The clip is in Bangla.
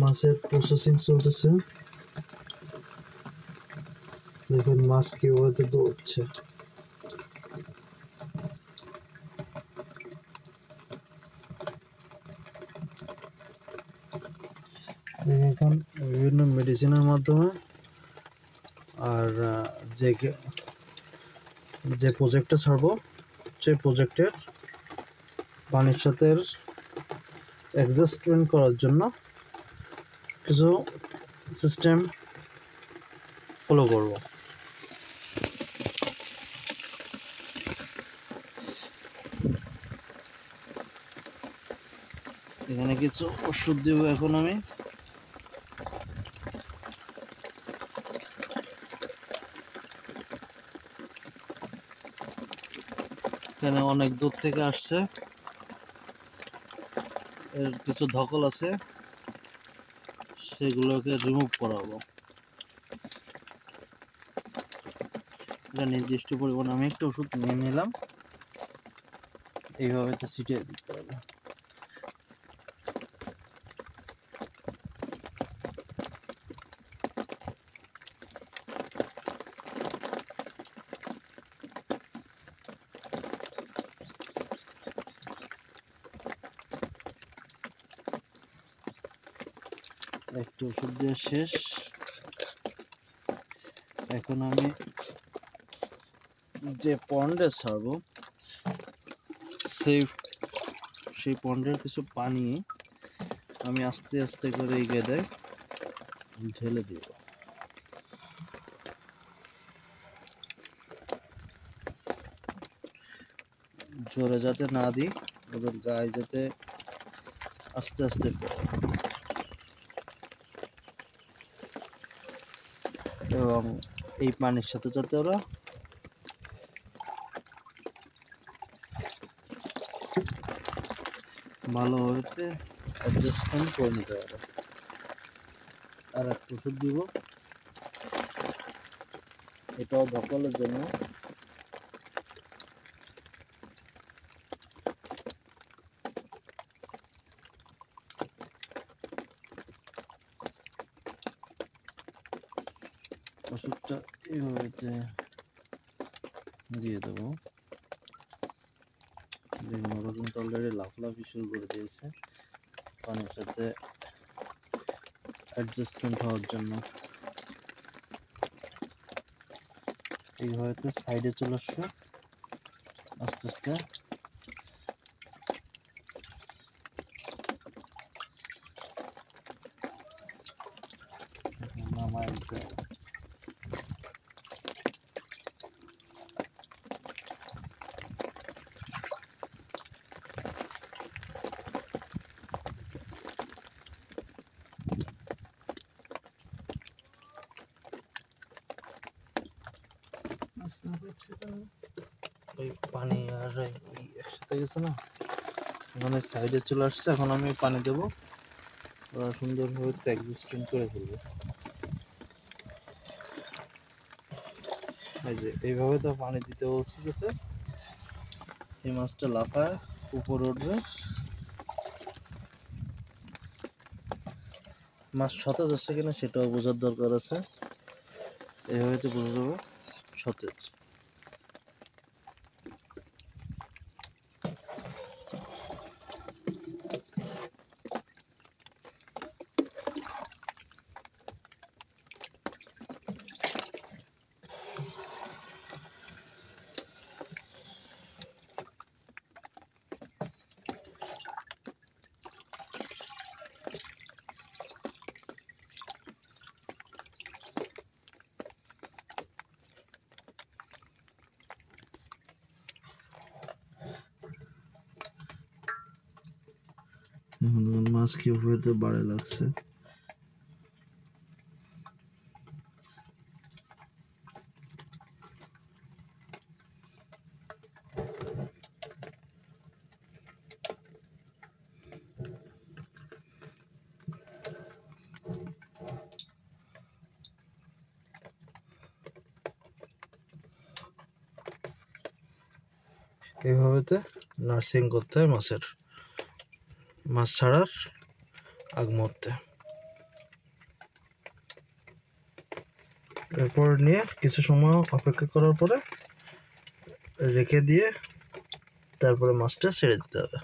মাছের প্রসেসিং চলতেছে। দেখুন মাছ কিভাবে দৌড়ছে। এখন বিভিন্ন মেডিসিনের মাধ্যমে আর যে প্রজেক্টটা ছাড়বো সেই প্রজেক্টের পানির সাথে অ্যাডজাস্টমেন্ট করার জন্য কিছু সিস্টেম ফলো করব। এখানে কিছু ওষুধ দেব এখন আমি। এখানে অনেক দূর থেকে আসছে, এর কিছু ধকল আছে, সেগুলোকে রিমুভ করাবো। এটা নির্দিষ্ট পরিমাণ আমি একটু ওষুধ নিয়ে নিলাম, এইভাবে তো ছিটিয়ে দিতে হবে। একটু ওষুধ দিয়ে শেষ। এখন আমি যে পন্ডে ছাড়বো সেই পন্ডের কিছু পানি আমি আস্তে আস্তে করে এই গেদায় ঢেলে দিব। জোরে যাতে না দিই, ওদের গায়ে যাতে আস্তে আস্তে পড়ে, এবং এই পানির সাথে যাতে ওরা ভালোভাবে অ্যাডজাস্টমেন্ট করে নিতে পারে। আর একটা ওষুধ দিব, এটাও ধকলের জন্য। ওষুধটা এইভাবে দিয়ে দেবো। দেখুন ওরা কিন্তু অলরেডি লাফালাফি শুরু করে দিয়েছে পানির সাথে অ্যাডজাস্টমেন্ট হওয়ার জন্য। এইভাবে সাইডে চলে আসবে আস্তে আস্তে। নামায় দিতে হবে। ওই পানি আর একসাথে গেছে না, ওখানে সাইডে চলে আসছে। এখন আমি পানি দেবো, ওরা সুন্দরভাবে অ্যাডজাস্টমেন্ট করে ফেলবে। এই যে এইভাবে তো পানি দিতে বলছি যাতে এই মাছটা লাফায় উপরে উঠবে। মাছ সতেজ আছে কিনা সেটাও বোঝার দরকার আছে, এইভাবে তো বোঝা যাবে সতেজ। মাছ কিভাবে বাড়ে লাগছে। এইভাবে নার্সিং করতে হয় মাছ ছাড়ার আগ মুহূর্তে। এরপর নিয়ে কিছু সময় অপেক্ষা করার পরে রেখে দিয়ে তারপরে মাছটা ছেড়ে দিতে হবে।